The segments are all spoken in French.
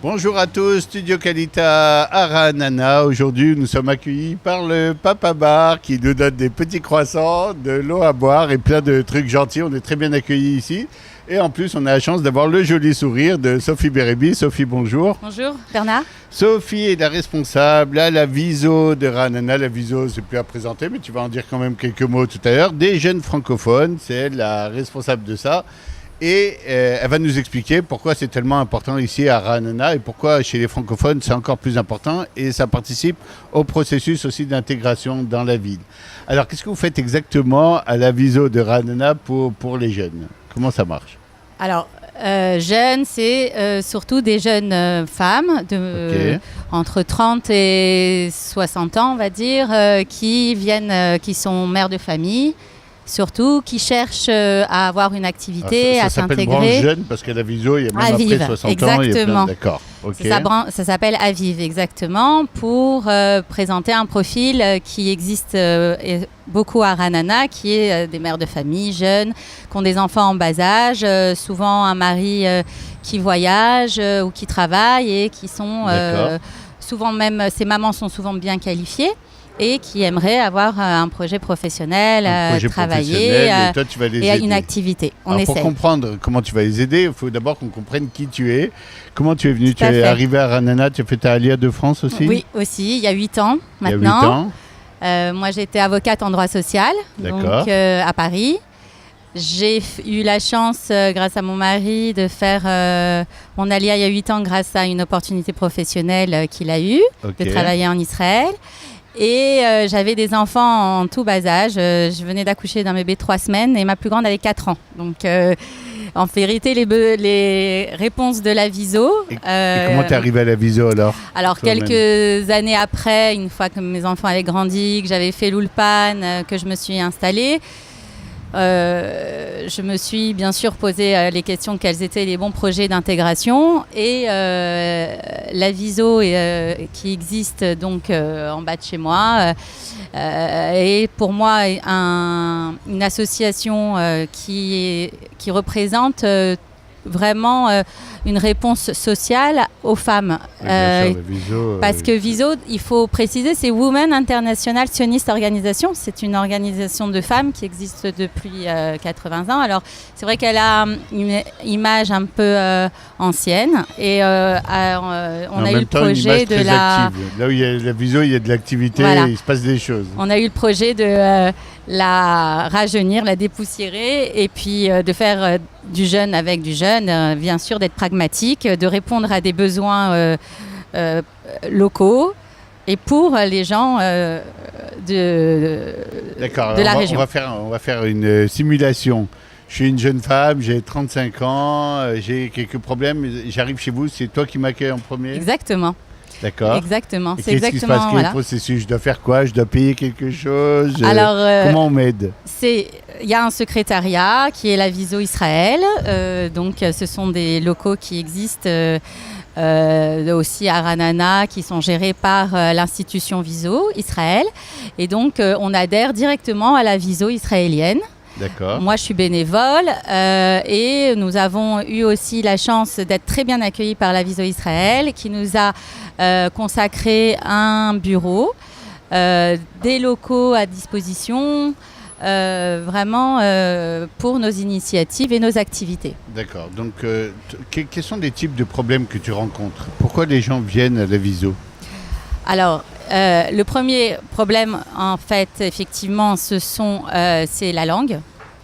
Bonjour à tous, Studio Qualita à Ra'anana. Aujourd'hui, nous sommes accueillis par le Papa Bar qui nous donne des petits croissants, de l'eau à boire et plein de trucs gentils. On est très bien accueillis ici. Et en plus, on a la chance d'avoir le joli sourire de Sophie Bérébi. Sophie, bonjour. Bonjour, Bernard. Sophie est la responsable à la Viso de Ra'anana. La Viso, c'est plus à présenter, mais tu vas en dire quand même quelques mots tout à l'heure. Des jeunes francophones, c'est elle la responsable de ça. Et elle va nous expliquer pourquoi c'est tellement important ici à Ra'anana et pourquoi chez les francophones c'est encore plus important et ça participe au processus aussi d'intégration dans la ville. Alors qu'est-ce que vous faites exactement à la Viso de Ra'anana pour les jeunes? Comment ça marche? Alors, jeunes, c'est surtout des jeunes femmes entre 30 et 60 ans, on va dire, qui qui sont mères de famille. Surtout, qui cherchent à avoir une activité, à s'intégrer. Ça s'appelle branche jeune parce qu'à la Viso, il y a même Aviv, après 60 exactement. ans. Il y a plein... D'accord. Okay. Ça s'appelle Aviv, exactement, pour présenter un profil qui existe beaucoup à Ra'anana, qui est des mères de famille jeunes, qui ont des enfants en bas âge, souvent un mari qui voyage ou qui travaille et qui sont souvent même, ces mamans sont souvent bien qualifiées. Et qui aimeraient avoir un projet professionnel, travailler et toi, tu vas les aider. Une activité. Pour comprendre comment tu vas les aider, il faut d'abord qu'on comprenne qui tu es. Comment tu es venu? Tu es arrivé à Ra'anana, tu as fait ta Alia de France aussi? Oui, aussi, il y a 8 ans maintenant. Il y a 8 ans. Moi, j'étais avocate en droit social donc, à Paris. J'ai eu la chance, grâce à mon mari, de faire mon Alia il y a 8 ans grâce à une opportunité professionnelle qu'il a eue, de travailler en Israël. Et j'avais des enfants en tout bas âge. Je venais d'accoucher d'un bébé de 3 semaines et ma plus grande avait 4 ans. Donc, en vérité, les réponses de la Viso... Et comment t'es arrivée à la Viso alors? Alors, quelques années après, une fois que mes enfants avaient grandi, que j'avais fait l'Ulpan, que je me suis installée, je me suis bien sûr posé les questions quels étaient les bons projets d'intégration et la Viso qui existe donc en bas de chez moi est pour moi une association qui représente vraiment une réponse sociale aux femmes. Viso, parce que Viso, il faut préciser, c'est Women International Zionist Organisation. C'est une organisation de femmes qui existe depuis 80 ans. Alors, c'est vrai qu'elle a une image un peu ancienne. Et on a eu le projet de la... Active. Là où il y a la Viso, il y a de l'activité, il se passe des choses. On a eu le projet de la rajeunir, la dépoussiérer et puis de faire du jeune avec du jeune, bien sûr d'être pragmatique, de répondre à des besoins locaux et pour les gens de la région. On va faire une simulation. Je suis une jeune femme, j'ai 35 ans, j'ai quelques problèmes, j'arrive chez vous, c'est toi qui m'accueilles en premier? Exactement. D'accord. Exactement. Et qu'est-ce qui se passe? Quel est le processus? Je dois faire quoi? Je dois payer quelque chose? Alors, comment on m'aide? Il y a un secrétariat qui est la Viso Israël. Donc, ce sont des locaux qui existent aussi à Ra'anana, qui sont gérés par l'institution Viso Israël. Et donc, on adhère directement à la Viso israélienne. D'accord. Moi, je suis bénévole et nous avons eu aussi la chance d'être très bien accueillis par la Viso Israël qui nous a consacré un bureau, des locaux à disposition, vraiment pour nos initiatives et nos activités. D'accord. Donc, quels sont les types de problèmes que tu rencontres? Pourquoi les gens viennent à la Viso? Alors, le premier problème, en fait, effectivement, c'est la langue,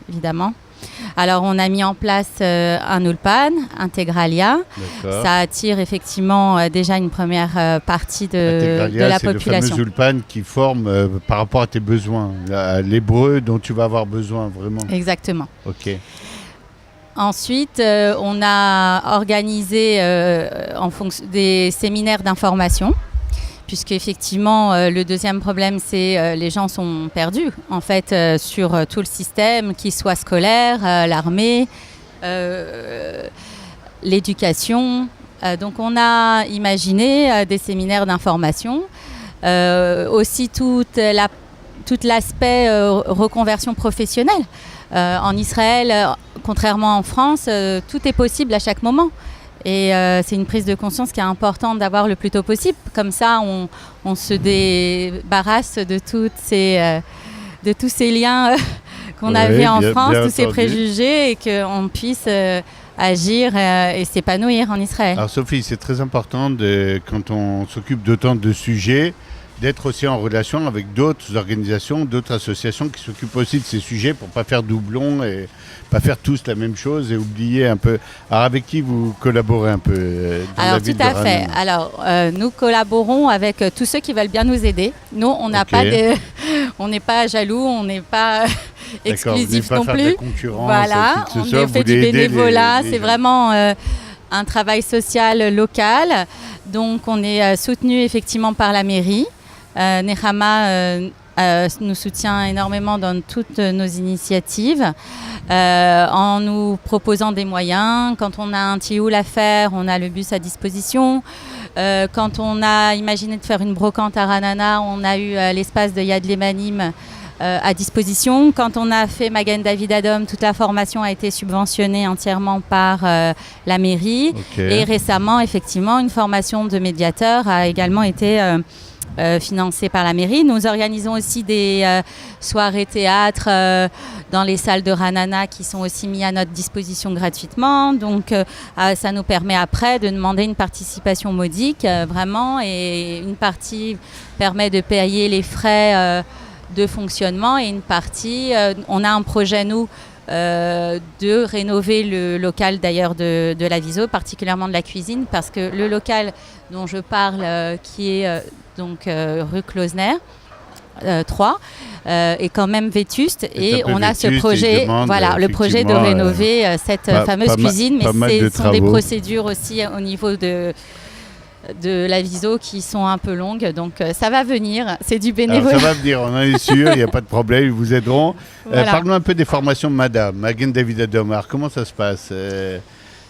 évidemment. Alors, on a mis en place un Ulpan, Integralia. D'accord. Ça attire effectivement déjà une première partie de la population. C'est le fameux Ulpan qui forme par rapport à tes besoins, à l'hébreu dont tu vas avoir besoin vraiment. Exactement. Ok. Ensuite, on a organisé en fonction des séminaires d'information. Puisque effectivement, le deuxième problème, c'est les gens sont perdus en fait sur tout le système, qu'il soit scolaire, l'armée, l'éducation. Donc, on a imaginé des séminaires d'information, aussi tout l'aspect reconversion professionnelle. En Israël, contrairement en France, tout est possible à chaque moment. Et c'est une prise de conscience qui est importante d'avoir le plus tôt possible. Comme ça, on se débarrasse de tous ces liens qu'on avait en France, tous ces préjugés, et qu'on puisse agir et s'épanouir en Israël. Alors Sophie, c'est très important quand on s'occupe d'autant de sujets, d'être aussi en relation avec d'autres organisations, d'autres associations qui s'occupent aussi de ces sujets pour ne pas faire doublon et pas faire tous la même chose et oublier un peu. Alors avec qui vous collaborez un peu dans la ville de Ra'anana? Tout à fait. Alors nous collaborons avec tous ceux qui veulent bien nous aider. Nous, on n'a pas on n'est pas jaloux, on n'est pas exclusif non plus. Voilà, on fait du bénévolat. C'est vraiment un travail social local. Donc on est soutenu effectivement par la mairie. Nechama nous soutient énormément dans toutes nos initiatives en nous proposant des moyens. Quand on a un tioul à faire, on a le bus à disposition. Quand on a imaginé de faire une brocante à Ra'anana, on a eu l'espace de Yad Lemanim à disposition. Quand on a fait Magen David Adom, toute la formation a été subventionnée entièrement par la mairie. Et récemment, effectivement, une formation de médiateur a également été financée par la mairie. Nous organisons aussi des soirées théâtre dans les salles de Ra'anana qui sont aussi mis à notre disposition gratuitement. Donc ça nous permet après de demander une participation modique, vraiment, et une partie permet de payer les frais de fonctionnement et une partie, on a un projet nous de rénover le local d'ailleurs de la Viso, particulièrement de la cuisine, parce que le local dont je parle qui est donc rue Klausner 3 est quand même vétuste et on a ce projet, le projet de rénover cette fameuse cuisine, mais ce sont des procédures aussi au niveau de la Viso qui sont un peu longues, donc ça va venir, c'est du bénévolat. Alors, ça va venir, on en est sûr, il n'y a pas de problème, ils vous aideront. Voilà. Parlons un peu des formations de Madame, Magen David Adom. Alors comment ça se passe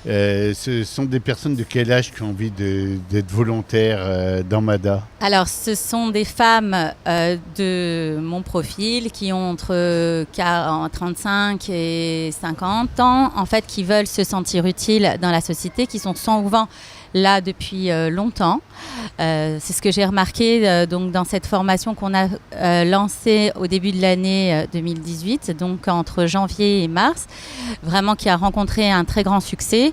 ce sont des personnes de quel âge qui ont envie d'être volontaires dans MADA? Alors, ce sont des femmes de mon profil qui ont entre 35 et 50 ans, en fait, qui veulent se sentir utiles dans la société, qui sont souvent là depuis longtemps. C'est ce que j'ai remarqué donc, dans cette formation qu'on a lancée au début de l'année 2018, donc entre janvier et mars, vraiment qui a rencontré un très grand succès.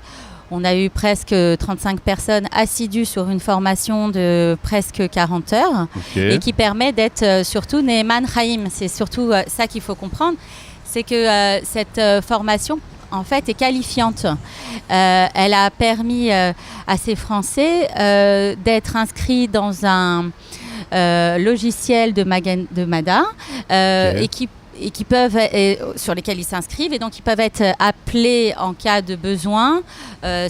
On a eu presque 35 personnes assidues sur une formation de presque 40 heures et qui permet d'être surtout Ne'eman Chaim. C'est surtout ça qu'il faut comprendre, c'est que cette formation en fait est qualifiante. Elle a permis à ces Français d'être inscrits dans un logiciel de MADA et qui peuvent, sur lesquels ils s'inscrivent, et donc ils peuvent être appelés en cas de besoin.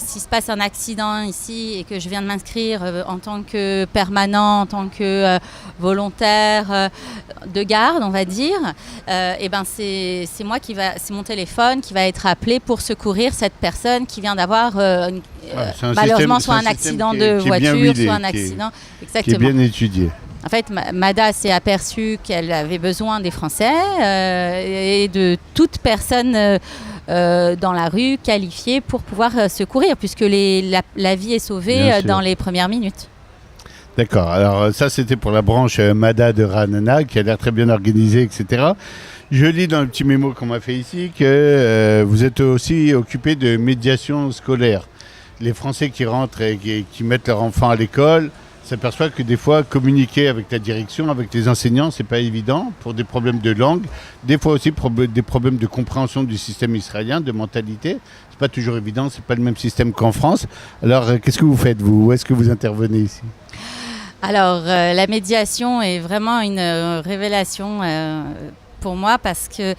S'il se passe un accident ici et que je viens de m'inscrire en tant que permanent, en tant que volontaire de garde, on va dire, et ben c'est mon téléphone qui va être appelé pour secourir cette personne qui vient d'avoir malheureusement soit un accident de voiture, soit un accident. Exactement. Qui est bien étudié. En fait, MADA s'est aperçue qu'elle avait besoin des Français et de toute personne dans la rue qualifiée pour pouvoir secourir, puisque la vie est sauvée dans les premières minutes. D'accord. Alors ça, c'était pour la branche MADA de Ra'anana, qui a l'air très bien organisée, etc. Je lis dans le petit mémo qu'on m'a fait ici que vous êtes aussi occupé de médiation scolaire. Les Français qui rentrent et qui mettent leurs enfants à l'école s'aperçoit que des fois, communiquer avec la direction, avec les enseignants, c'est pas évident pour des problèmes de langue, des fois aussi des problèmes de compréhension du système israélien, de mentalité. C'est pas toujours évident, c'est pas le même système qu'en France. Alors, qu'est-ce que vous faites, vous? Où est-ce que vous intervenez ici? Alors, la médiation est vraiment une révélation pour moi, parce que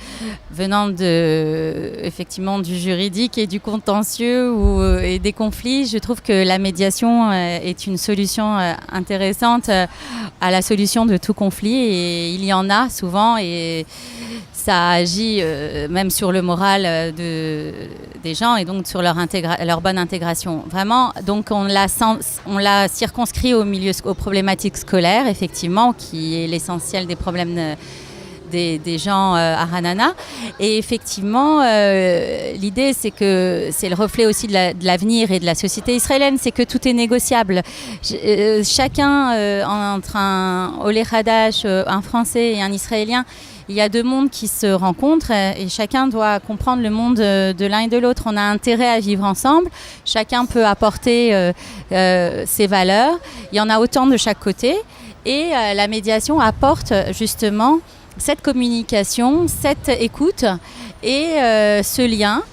venant effectivement du juridique et du contentieux et des conflits, je trouve que la médiation est une solution intéressante à la solution de tout conflit, et il y en a souvent, et ça agit même sur le moral des gens et donc sur leur bonne intégration. Vraiment, donc on l'a circonscrit aux problématiques scolaires, effectivement, qui est l'essentiel des problèmes des gens à Ra'anana. Et effectivement, l'idée, c'est que c'est le reflet aussi de l'avenir et de la société israélienne, c'est que tout est négociable. Chacun, entre un Olé Hadash, un Français et un Israélien, il y a deux mondes qui se rencontrent et chacun doit comprendre le monde de l'un et de l'autre. On a intérêt à vivre ensemble. Chacun peut apporter ses valeurs. Il y en a autant de chaque côté. Et la médiation apporte justement cette communication, cette écoute et ce lien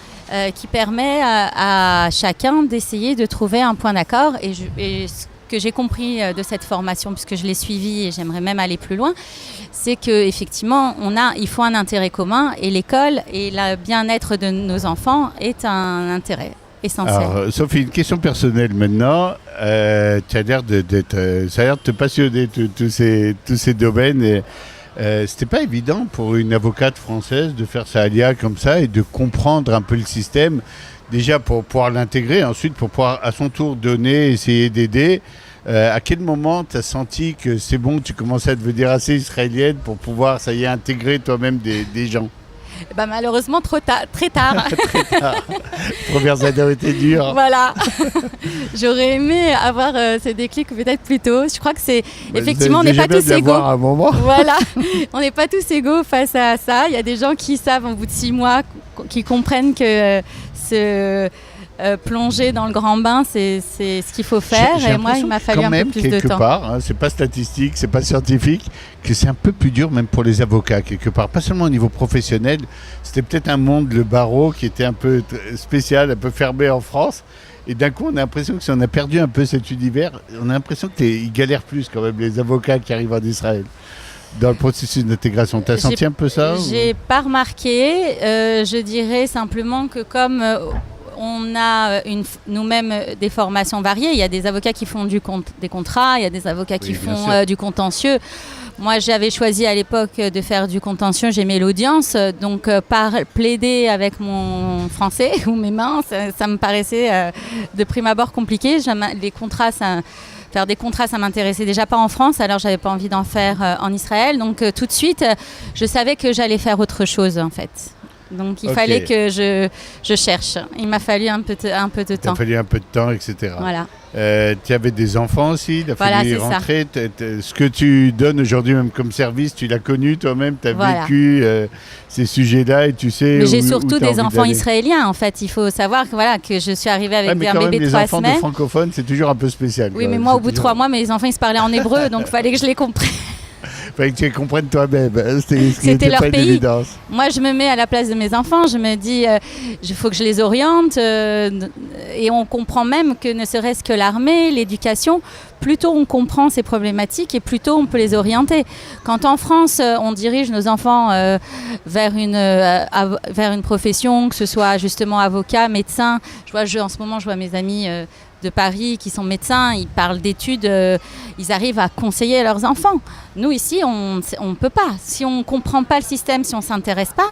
qui permet à chacun d'essayer de trouver un point d'accord. Et ce que j'ai compris de cette formation, puisque je l'ai suivie et j'aimerais même aller plus loin, c'est qu'effectivement, il faut un intérêt commun et l'école et le bien-être de nos enfants est un intérêt essentiel. Alors, Sophie, une question personnelle maintenant. Tu as l'air ça a l'air de te passionner tous ces domaines. Et, c'était pas évident pour une avocate française de faire sa alia comme ça et de comprendre un peu le système. Déjà pour pouvoir l'intégrer, ensuite pour pouvoir à son tour donner, essayer d'aider. À quel moment tu as senti que c'est bon, tu commençais à devenir assez israélienne pour pouvoir, ça y est, intégrer toi-même des gens? Malheureusement, très tard. Très tard. Premières années ont été dures. Voilà. J'aurais aimé avoir ces déclics peut-être plus tôt. Je crois que c'est... effectivement, on n'est pas tous égaux. À un moment. Voilà. On n'est pas tous égaux face à ça. Il y a des gens qui savent au bout de 6 mois, qui comprennent que plonger dans le grand bain, c'est ce qu'il faut faire. Et moi, il m'a fallu un peu plus de temps. Quelque part, hein, c'est pas statistique, c'est pas scientifique, que c'est un peu plus dur même pour les avocats quelque part. Pas seulement au niveau professionnel. C'était peut-être un monde, le barreau, qui était un peu spécial, un peu fermé en France. Et d'un coup, on a l'impression que si on a perdu un peu cet univers, on a l'impression qu'ils galèrent plus quand même, les avocats qui arrivent en Israël. Dans le processus d'intégration, tu as senti un peu ça? J'ai pas remarqué. Je dirais simplement que comme on a nous-mêmes des formations variées, il y a des avocats qui font des contrats, il y a des avocats qui font du contentieux. Moi, j'avais choisi à l'époque de faire du contentieux, j'aimais l'audience, donc plaider avec mon français ou mes mains, ça me paraissait de prime abord compliqué. Les contrats, faire des contrats, ça m'intéressait déjà pas en France, alors j'avais pas envie d'en faire en Israël. Donc tout de suite, je savais que j'allais faire autre chose en fait. Donc il fallait que je cherche. Il m'a fallu un peu de temps. Il a fallu un peu de temps, etc. Voilà. Tu avais des enfants aussi, il a fallu y rentrer. Ça. Ce que tu donnes aujourd'hui même comme service, tu l'as connu toi-même, tu as vécu ces sujets-là et tu sais. Mais j'ai surtout des enfants israéliens en fait. Il faut savoir que je suis arrivée avec un bébé de 3 semaines. Les enfants de francophones, c'est toujours un peu spécial. Oui, mais moi au bout de 3 mois, mes enfants ils se parlaient en hébreu, donc il fallait que je les comprenne. Il fallait que tu les comprennes toi-même. C'était leur pays. Évidence. Moi, je me mets à la place de mes enfants. Je me dis, il faut que je les oriente. Et on comprend même que ne serait-ce que l'armée, l'éducation, plus tôt on comprend ces problématiques et plus tôt on peut les orienter. Quand en France, on dirige nos enfants vers une profession, que ce soit justement avocat, médecin. En ce moment, je vois mes amis de Paris qui sont médecins, ils parlent d'études, ils arrivent à conseiller leurs enfants. Nous ici, on ne peut pas. Si on ne comprend pas le système, si on ne s'intéresse pas,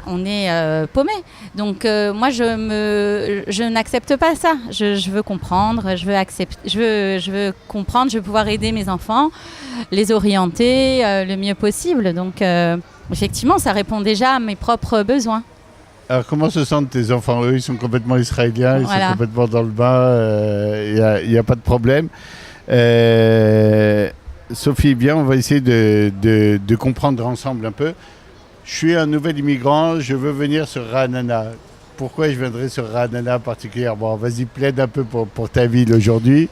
on est paumé. Donc moi, je n'accepte pas ça. Je veux comprendre, je veux comprendre, je veux pouvoir aider mes enfants, les orienter le mieux possible. Donc effectivement, ça répond déjà à mes propres besoins. Alors, comment se sentent tes enfants? Eux, ils sont complètement israéliens, ils sont complètement dans le bain, il n'y a pas de problème. Sophie, bien, on va essayer de comprendre ensemble un peu. Je suis un nouvel immigrant, je veux venir sur Ra'anana. Pourquoi je viendrais sur Ra'anana particulièrement? Vas-y, plaide un peu pour ta ville aujourd'hui.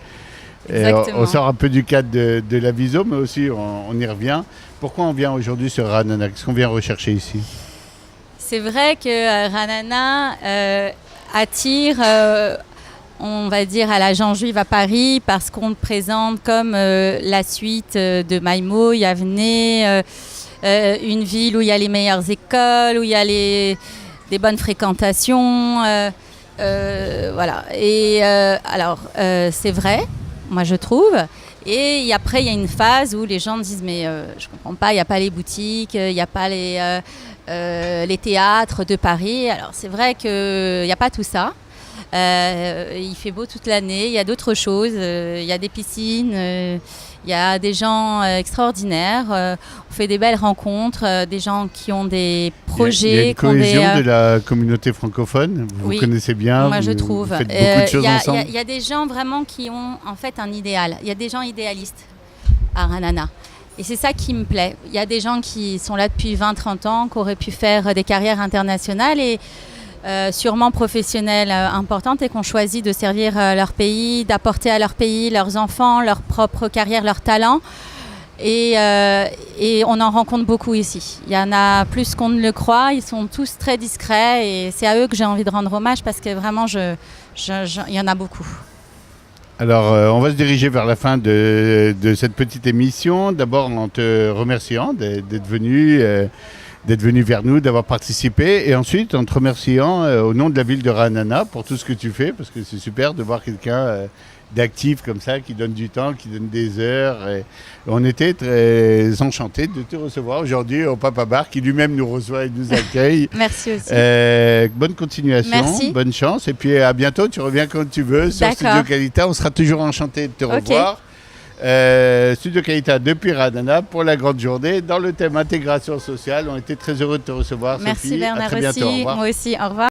On sort un peu du cadre de la viso, mais aussi on y revient. Pourquoi on vient aujourd'hui sur Ra'anana? Qu'est-ce qu'on vient rechercher ici? C'est vrai que Ra'anana attire, on va dire, à la Jean Juive à Paris parce qu'on le présente comme la suite de Maïmo, Yavne, une ville où il y a les meilleures écoles, où il y a des bonnes fréquentations. Voilà. Et alors, c'est vrai, moi je trouve. Et après, il y a une phase où les gens disent mais je comprends pas, il n'y a pas les boutiques, il n'y a pas les théâtres de Paris. Alors c'est vrai qu'il n'y a pas tout ça. Il fait beau toute l'année, il y a d'autres choses, il y a des piscines, il y a des gens extraordinaires, on fait des belles rencontres, des gens qui ont des projets. Il y a une cohésion de la communauté francophone, vous connaissez bien, moi je trouve. Vous faites beaucoup de choses ensemble. Il y a des gens vraiment qui ont en fait un idéal, il y a des gens idéalistes à Ranana. Et c'est ça qui me plaît. Il y a des gens qui sont là depuis 20-30 ans, qui auraient pu faire des carrières internationales et sûrement professionnelles importantes et qui ont choisi de servir leur pays, d'apporter à leur pays leurs enfants, leur propre carrière, leur talent. Et on en rencontre beaucoup ici. Il y en a plus qu'on ne le croit. Ils sont tous très discrets et c'est à eux que j'ai envie de rendre hommage parce que vraiment, il y en a beaucoup. Alors, on va se diriger vers la fin de cette petite émission. D'abord, en te remerciant d'être venu vers nous, d'avoir participé. Et ensuite, en te remerciant au nom de la ville de Ranana pour tout ce que tu fais, parce que c'est super de voir quelqu'un d'actif comme ça, qui donne du temps, qui donne des heures. Et on était très enchantés de te recevoir aujourd'hui au Papa Bar, qui lui-même nous reçoit et nous accueille. Merci aussi. Bonne continuation, merci. Bonne chance. Et puis à bientôt, tu reviens quand tu veux sur Studio Qualita. On sera toujours enchantés de te revoir. Studio Qualita depuis Ranana pour la grande journée dans le thème intégration sociale. On était très heureux de te recevoir. Merci Sophie. Bernard à très bientôt. aussi. Moi aussi. Au revoir.